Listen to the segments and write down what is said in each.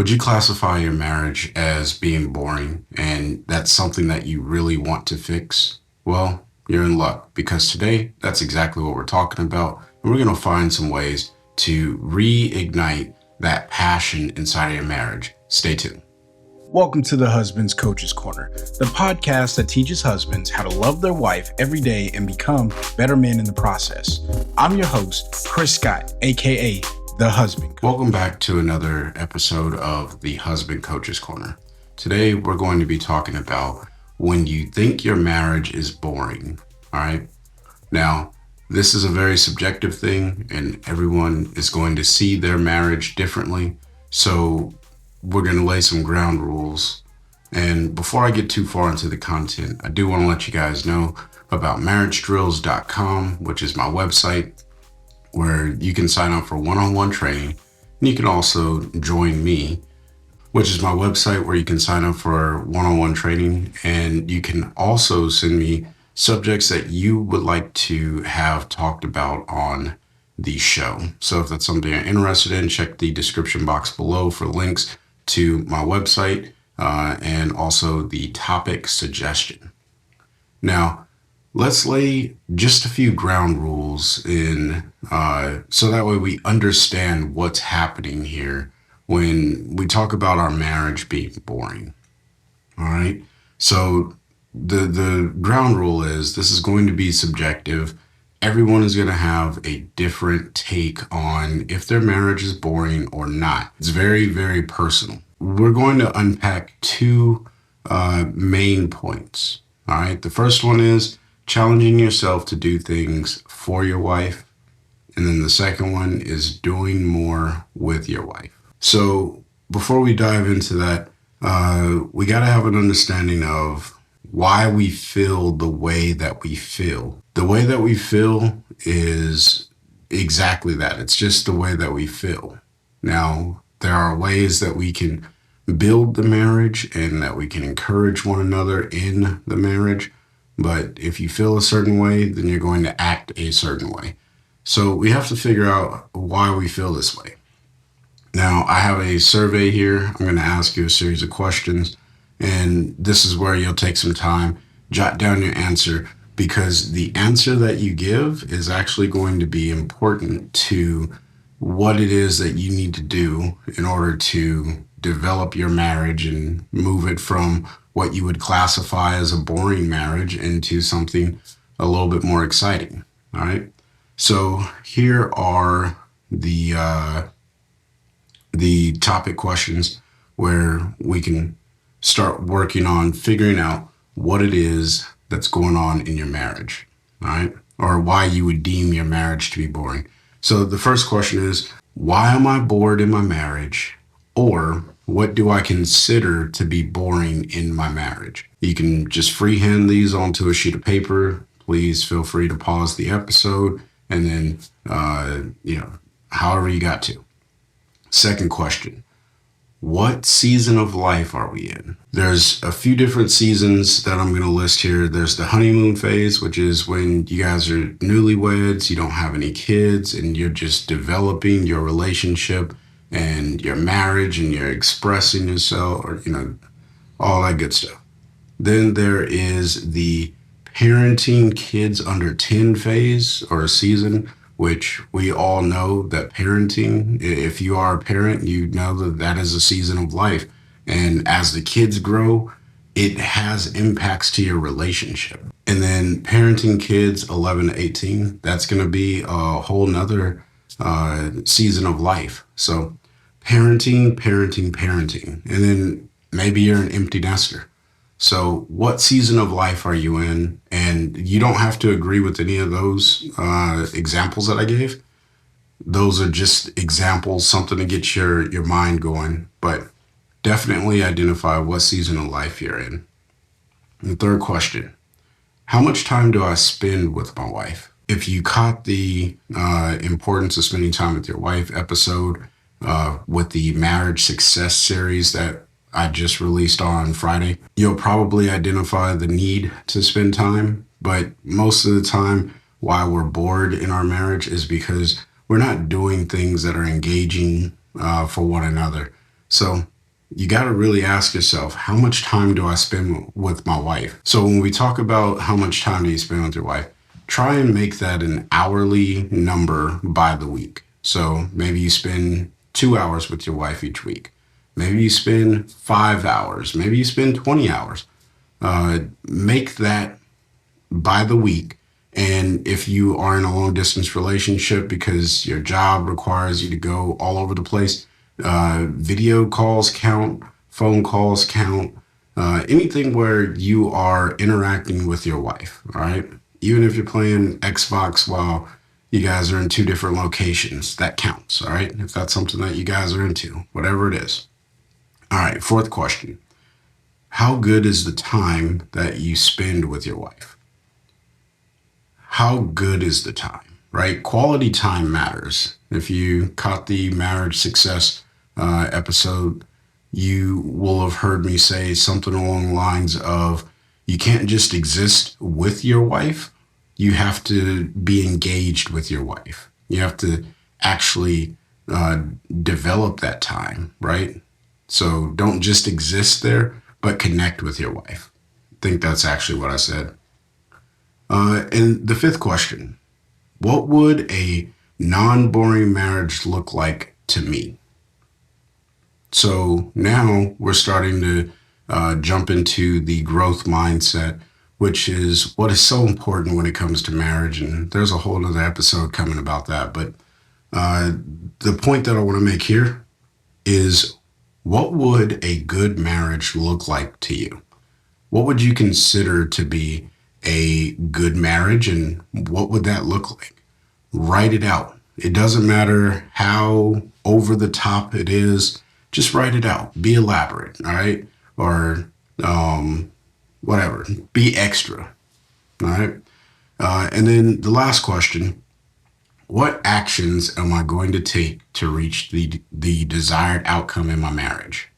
Would you classify your marriage as being boring and that's something that you really want to fix? Well, you're in luck because today that's exactly what we're talking about. And we're going to find some ways to reignite that passion inside of your marriage. Stay tuned. Welcome to the Husband's Coach's Corner, the podcast that teaches husbands how to love their wife every day and become better men in the process. I'm your host, Chris Scott, aka The Husband Coach. Welcome back to another episode of the Husband Coach's Corner. Today, we're going to be talking about when you think your marriage is boring. All right. Now, this is a very subjective thing, and everyone is going to see their marriage differently. So we're going to lay some ground rules. And before I get too far into the content, I do want to let you guys know about marriagedrills.com, which is my website, where you can sign up for one-on-one training. And you can also join me, which is my website where you can sign up for one-on-one training. And you can also send me subjects that you would like to have talked about on the show. So if that's something you're interested in, check the description box below for links to my website and also the topic suggestion. Now, let's lay just a few ground rules in so that way we understand what's happening here when we talk about our marriage being boring. All right. So the ground rule is this is going to be subjective. Everyone is going to have a different take on if their marriage is boring or not. It's very, very personal. We're going to unpack two main points. All right. The first one is challenging yourself to do things for your wife. And then the second one is doing more with your wife. So before we dive into that, we got to have an understanding of why we feel the way that we feel. The way that we feel is exactly that. It's just the way that we feel. Now, there are ways that we can build the marriage and that we can encourage one another in the marriage. But if you feel a certain way, then you're going to act a certain way. So we have to figure out why we feel this way. Now, I have a survey here. I'm going to ask you a series of questions. And this is where you'll take some time, jot down your answer, because the answer that you give is actually going to be important to what it is that you need to do in order to develop your marriage and move it from what you would classify as a boring marriage into something a little bit more exciting. All right. So here are the topic questions where we can start working on figuring out what it is that's going on in your marriage, all right? Or why you would deem your marriage to be boring. So the first question is, why am I bored in my marriage? Or what do I consider to be boring in my marriage? You can just freehand these onto a sheet of paper. Please feel free to pause the episode and then, however you got to. Second question. What season of life are we in? There's a few different seasons that I'm going to list here. There's the honeymoon phase, which is when you guys are newlyweds, you don't have any kids, and you're just developing your relationship and your marriage, and you're expressing yourself, or, all that good stuff. Then there is the parenting kids under 10 phase or season, which we all know that parenting, if you are a parent, you know that that is a season of life. And as the kids grow, it has impacts to your relationship. And then parenting kids 11 to 18, that's going to be a whole nother season of life. So parenting. And then maybe you're an empty nester. So what season of life are you in? And you don't have to agree with any of those examples that I gave. Those are just examples, something to get your mind going, but definitely identify what season of life you're in. And the third question, how much time do I spend with my wife? If you caught the importance of spending time with your wife episode with the marriage success series that I just released on Friday, you'll probably identify the need to spend time. But most of the time, why we're bored in our marriage is because we're not doing things that are engaging for one another. So you got to really ask yourself, how much time do I spend with my wife? So when we talk about how much time do you spend with your wife, try and make that an hourly number by the week. So maybe you spend 2 hours with your wife each week. Maybe you spend 5 hours. Maybe you spend 20 hours. Make that by the week. And if you are in a long distance relationship because your job requires you to go all over the place, video calls count, phone calls count, anything where you are interacting with your wife, all right? Even if you're playing Xbox while you guys are in two different locations, that counts, all right? If that's something that you guys are into, whatever it is. All right, fourth question. How good is the time that you spend with your wife? How good is the time, right? Quality time matters. If you caught the marriage success episode, you will have heard me say something along the lines of you can't just exist with your wife, you have to be engaged with your wife. You have to actually develop that time, right? So don't just exist there, but connect with your wife. I think that's actually what I said. And the fifth question, what would a non boring marriage look like to me? So now we're starting to jump into the growth mindset, which is what is so important when it comes to marriage. And there's a whole other episode coming about that. But uh, the point that I want to make here is what would a good marriage look like to you? What would you consider to be a good marriage, and what would that look like? Write it out. It doesn't matter how over the top it is, just write it out. Be elaborate, all right? Or whatever. Be extra, all right? And then the last question, what actions am I going to take to reach the desired outcome in my marriage?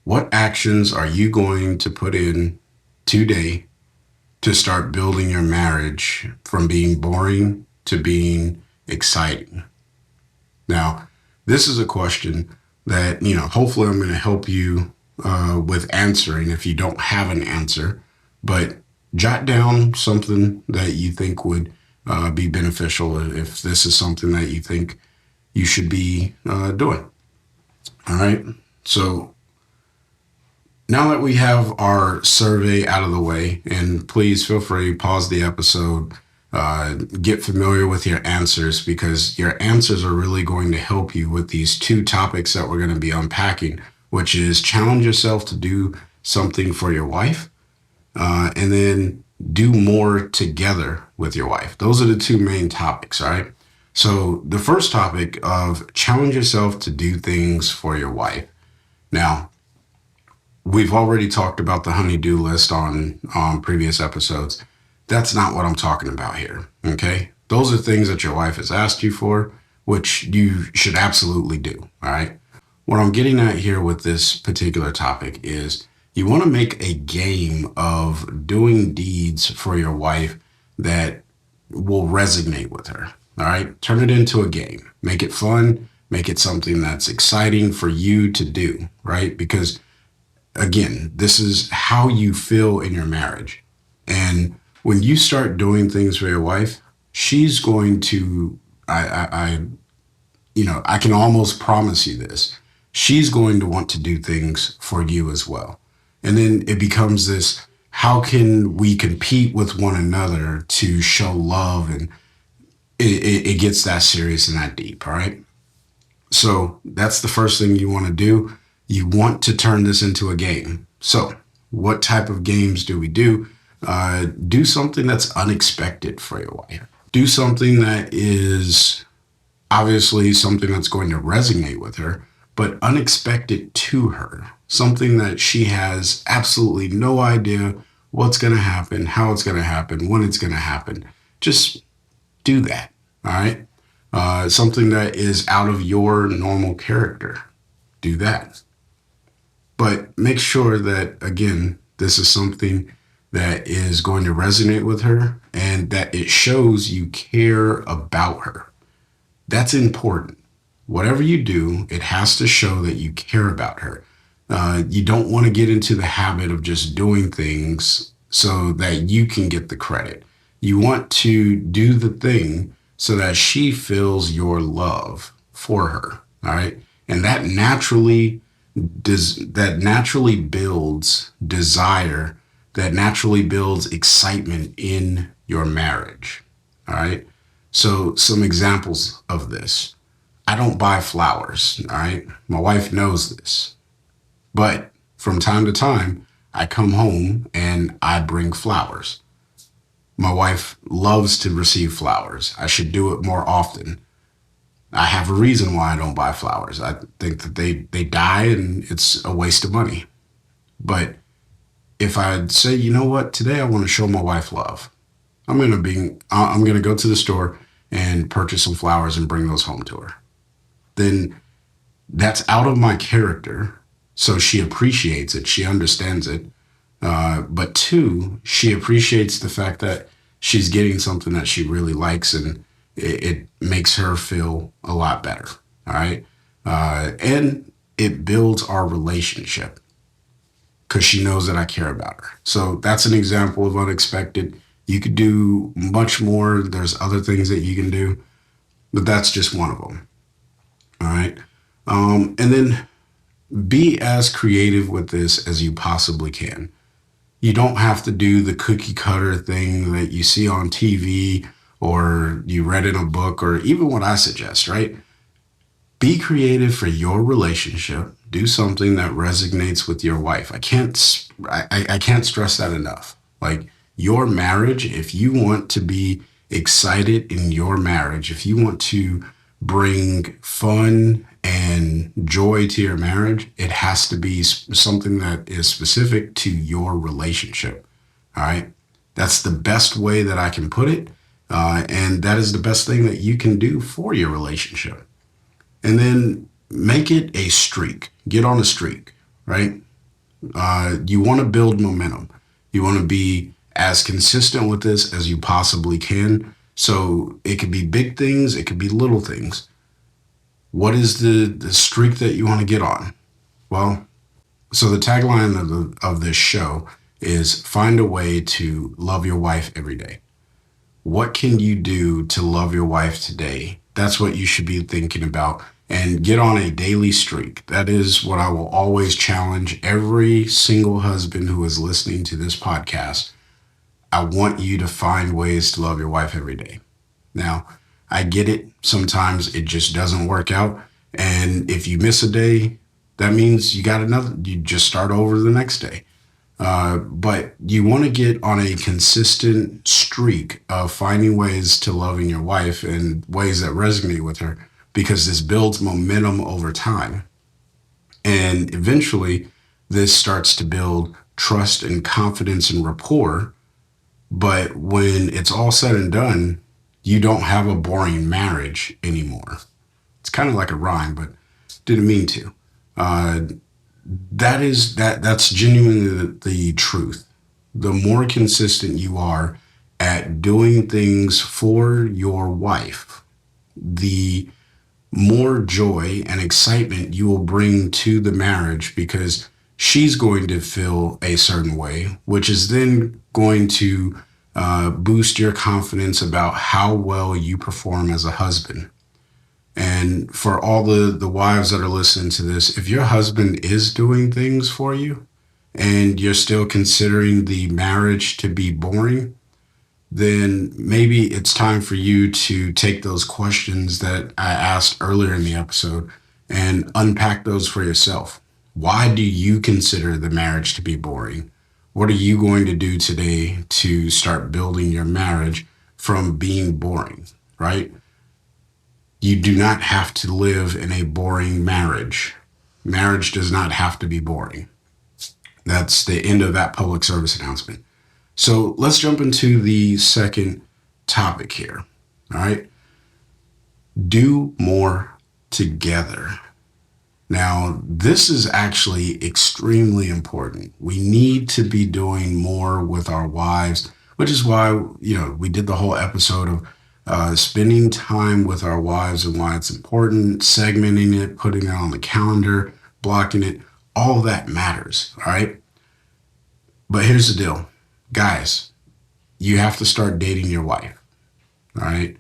What actions are you going to put in today to start building your marriage from being boring to being exciting? Now, this is a question that, hopefully I'm going to help you with answering if you don't have an answer, but jot down something that you think would be beneficial if this is something that you think you should be doing. All right. So now that we have our survey out of the way, and please feel free, pause the episode, get familiar with your answers, because your answers are really going to help you with these two topics that we're going to be unpacking, which is challenge yourself to do something for your wife, and then do more together with your wife. Those are the two main topics, all right? So the first topic of challenge yourself to do things for your wife. Now, we've already talked about the honey-do list on previous episodes. That's not what I'm talking about here, okay? Those are things that your wife has asked you for, which you should absolutely do, all right? What I'm getting at here with this particular topic is you want to make a game of doing deeds for your wife that will resonate with her, all right? Turn it into a game. Make it fun. Make it something that's exciting for you to do, right? Because again, this is how you feel in your marriage. And when you start doing things for your wife, she's going to, I can almost promise you this. She's going to want to do things for you as well. And then it becomes this, how can we compete with one another to show love? And it gets that serious and that deep, all right? So that's the first thing you want to do. You want to turn this into a game. So what type of games do we do? Do something that's unexpected for your wife. Do something that is obviously something that's going to resonate with her, but unexpected to her. Something that she has absolutely no idea what's going to happen, how it's going to happen, when it's going to happen. Just do that, all right? Something that is out of your normal character. Do that. But make sure that, again, this is something that is going to resonate with her and that it shows you care about her. That's important. whatever you do, it has to show that you care about her. You don't want to get into the habit of just doing things so that you can get the credit. You want to do the thing so that she feels your love for her. All right. And that naturally builds desire, that naturally builds excitement in your marriage. All right. So some examples of this. I don't buy flowers. All right. My wife knows this. But from time to time, I come home and I bring flowers. My wife loves to receive flowers. I should do it more often. I have a reason why I don't buy flowers. I think that they die and it's a waste of money. But if I say, you know what, today I want to show my wife love, I'm gonna go to the store and purchase some flowers and bring those home to her. Then that's out of my character. So she appreciates it. She understands it. But two, she appreciates the fact that she's getting something that she really likes, and it makes her feel a lot better. All right. And it builds our relationship because she knows that I care about her. So that's an example of unexpected. You could do much more. There's other things that you can do, but that's just one of them. All right. And then be as creative with this as you possibly can. You don't have to do the cookie cutter thing that you see on TV or you read in a book or even what I suggest, right? Be creative for your relationship. Do something that resonates with your wife. I can't stress that enough. Like your marriage, if you want to be excited in your marriage, if you want to bring fun and joy to your marriage, it has to be something that is specific to your relationship. All right. That's the best way that I can put it. And that is the best thing that you can do for your relationship. And then make it a streak. Get on a streak, right? You want to build momentum. You want to be as consistent with this as you possibly can. So it could be big things, it could be little things. What is the streak that you want to get on? Well, so the tagline of this show is find a way to love your wife every day. What can you do to love your wife today? That's what you should be thinking about and get on a daily streak. That is what I will always challenge every single husband who is listening to this podcast. I want you to find ways to love your wife every day. Now, I get it. Sometimes it just doesn't work out. And if you miss a day, that means you just start over the next day. But you want to get on a consistent streak of finding ways to loving your wife and ways that resonate with her because this builds momentum over time. And eventually, this starts to build trust and confidence and rapport. But when it's all said and done, you don't have a boring marriage anymore. It's kind of like a rhyme, but didn't mean to. That's genuinely the truth. The more consistent you are at doing things for your wife, the more joy and excitement you will bring to the marriage because she's going to feel a certain way, which is then going to boost your confidence about how well you perform as a husband. And for all the wives that are listening to this, if your husband is doing things for you and you're still considering the marriage to be boring, then maybe it's time for you to take those questions that I asked earlier in the episode and unpack those for yourself. Why do you consider the marriage to be boring? What are you going to do today to start building your marriage from being boring, right? You do not have to live in a boring marriage. Marriage does not have to be boring. That's the end of that public service announcement. So let's jump into the second topic here. All right. Do more together. Now, this is actually extremely important. We need to be doing more with our wives, which is why, we did the whole episode of spending time with our wives and why it's important, segmenting it, putting it on the calendar, blocking it, all that matters. All right. But here's the deal, guys, you have to start dating your wife. All right.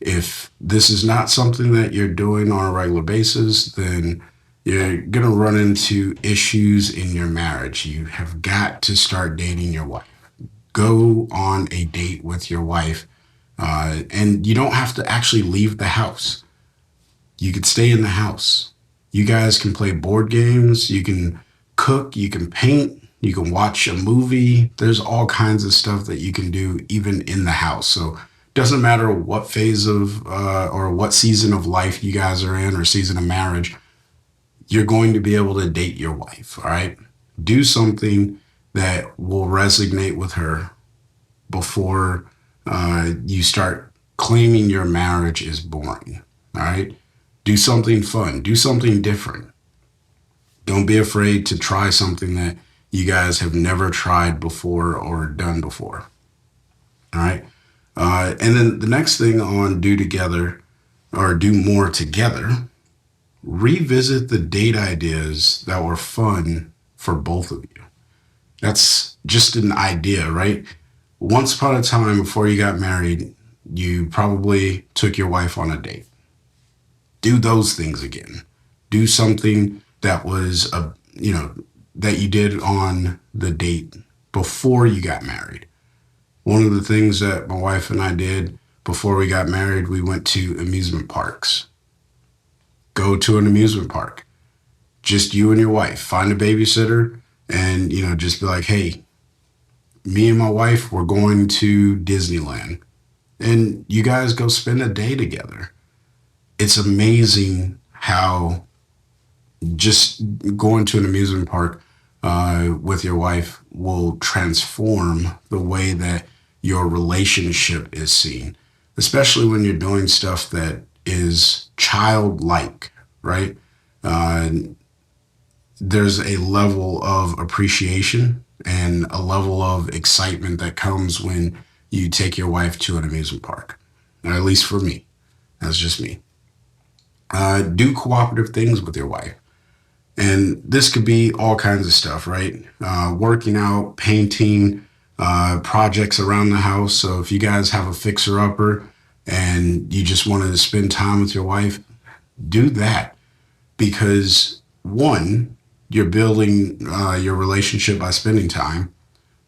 If this is not something that you're doing on a regular basis, then you're going to run into issues in your marriage. You have got to start dating your wife. Go on a date with your wife. And you don't have to actually leave the house. You could stay in the house. You guys can play board games. You can cook. You can paint. You can watch a movie. There's all kinds of stuff that you can do even in the house. So it doesn't matter what phase of or what season of life you guys are in or season of marriage, you're going to be able to date your wife. All right. Do something that will resonate with her before you start claiming your marriage is boring. All right. Do something fun. Do something different. Don't be afraid to try something that you guys have never tried before or done before. All right. And then the next thing on do together or do more together, revisit the date ideas that were fun for both of you. That's just an idea, right? Once upon a time before you got married, you probably took your wife on a date. Do those things again. Do something that was that you did on the date before you got married. One of the things that my wife and I did before we got married, we went to amusement parks. Go to an amusement park. Just you and your wife. Find a babysitter and, just be like, hey, me and my wife, we're going to Disneyland. And you guys go spend a day together. It's amazing how just going to an amusement park with your wife will transform the way that your relationship is seen, especially when you're doing stuff that is childlike, right? There's a level of appreciation and a level of excitement that comes when you take your wife to an amusement park. Or at least for me, that's just me. Do cooperative things with your wife. And this could be all kinds of stuff, right? Working out, painting, projects around the house. So if you guys have a fixer upper and you just wanted to spend time with your wife, do that. Because one, you're building your relationship by spending time.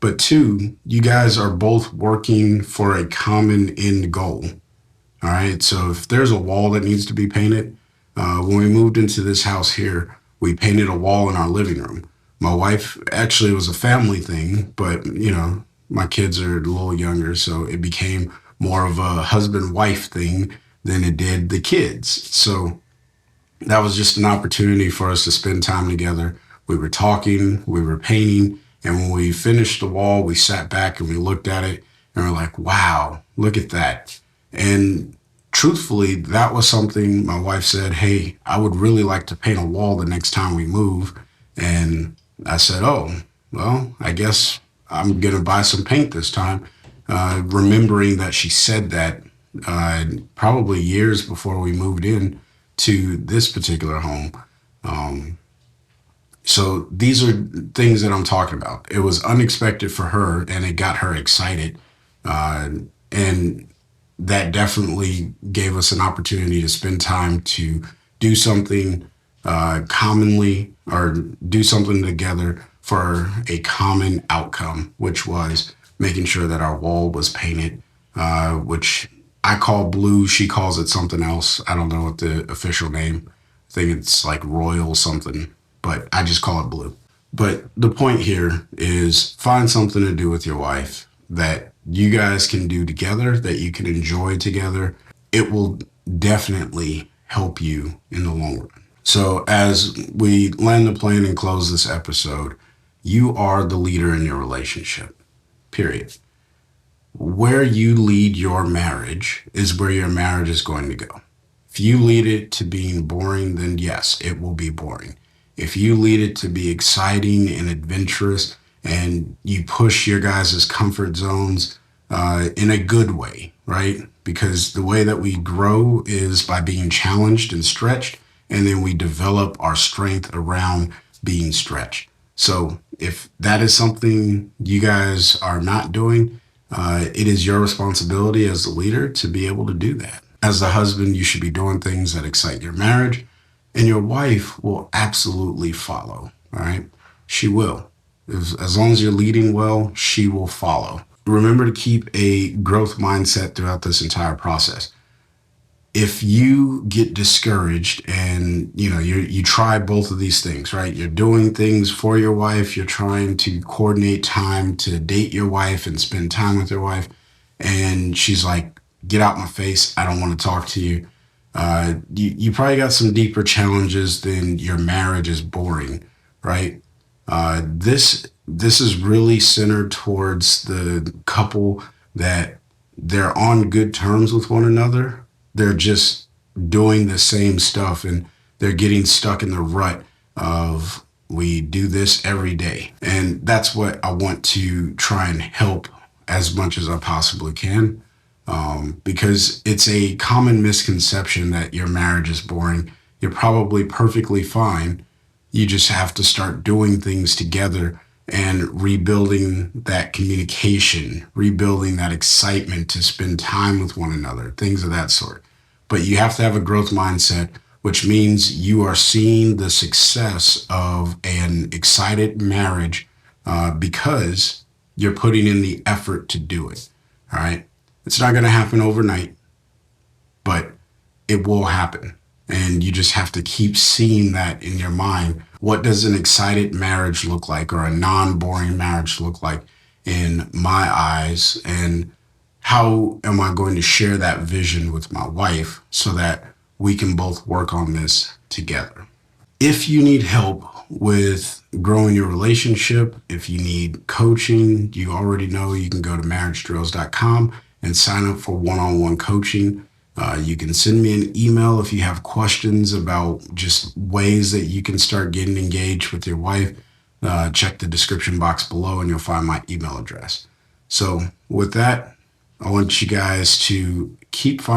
But two, you guys are both working for a common end goal. All right. So if there's a wall that needs to be painted, when we moved into this house here, we painted a wall in our living room. My wife, actually, it was a family thing, but my kids are a little younger, so it became more of a husband-wife thing than it did the kids. So that was just an opportunity for us to spend time together. We were talking, we were painting, and when we finished the wall, we sat back and we looked at it and we're like, wow, look at that. And truthfully, that was something my wife said, hey, I would really like to paint a wall the next time we move. And I said, oh, well, I guess I'm going to buy some paint this time. Remembering that she said that probably years before we moved in to this particular home. So these are things that I'm talking about. It was unexpected for her and it got her excited. And that definitely gave us an opportunity to spend time to do something commonly or do something together for a common outcome, which was making sure that our wall was painted, which I call blue. She calls it something else. I don't know what the official name. I think it's like royal something, but I just call it blue. But the point here is find something to do with your wife that you guys can do together, that you can enjoy together. It will definitely help you in the long run. So as we land the plane and close this episode, you are the leader in your relationship, period. Where you lead your marriage is where your marriage is going to go. If you lead it to being boring, then yes, it will be boring. If you lead it to be exciting and adventurous and you push your guys' comfort zones in a good way, right? because the way that we grow is by being challenged and stretched, and then we develop our strength around being stretched. So if that is something you guys are not doing, it is your responsibility as the leader to be able to do that. As the husband, you should be doing things that excite your marriage, and your wife will absolutely follow. All right. She will. As long as you're leading well, she will follow. Remember to keep a growth mindset throughout this entire process. If you get discouraged and you try both of these things, right? You're doing things for your wife, you're trying to coordinate time to date your wife and spend time with your wife, and she's like, get out my face, I don't want to talk to you. You probably got some deeper challenges than your marriage is boring, right? This is really centered towards the couple that they're on good terms with one another. They're just doing the same stuff, and they're getting stuck in the rut of we do this every day. And that's what I want to try and help as much as I possibly can. Because it's a common misconception that your marriage is boring. You're probably perfectly fine. You just have to start doing things together and rebuilding that communication, rebuilding that excitement to spend time with one another, things of that sort. But you have to have a growth mindset, which means you are seeing the success of an excited marriage because you're putting in the effort to do it. All right. It's not going to happen overnight, but it will happen. And you just have to keep seeing that in your mind. What does an excited marriage look like, or a non-boring marriage look like in my eyes? And how am I going to share that vision with my wife so that we can both work on this together? If you need help with growing your relationship, if you need coaching, you already know you can go to marriagedrills.com and sign up for one-on-one coaching. You can send me an email if you have questions about just ways that you can start getting engaged with your wife. Check the description box below and you'll find my email address. So with that, I want you guys to keep finding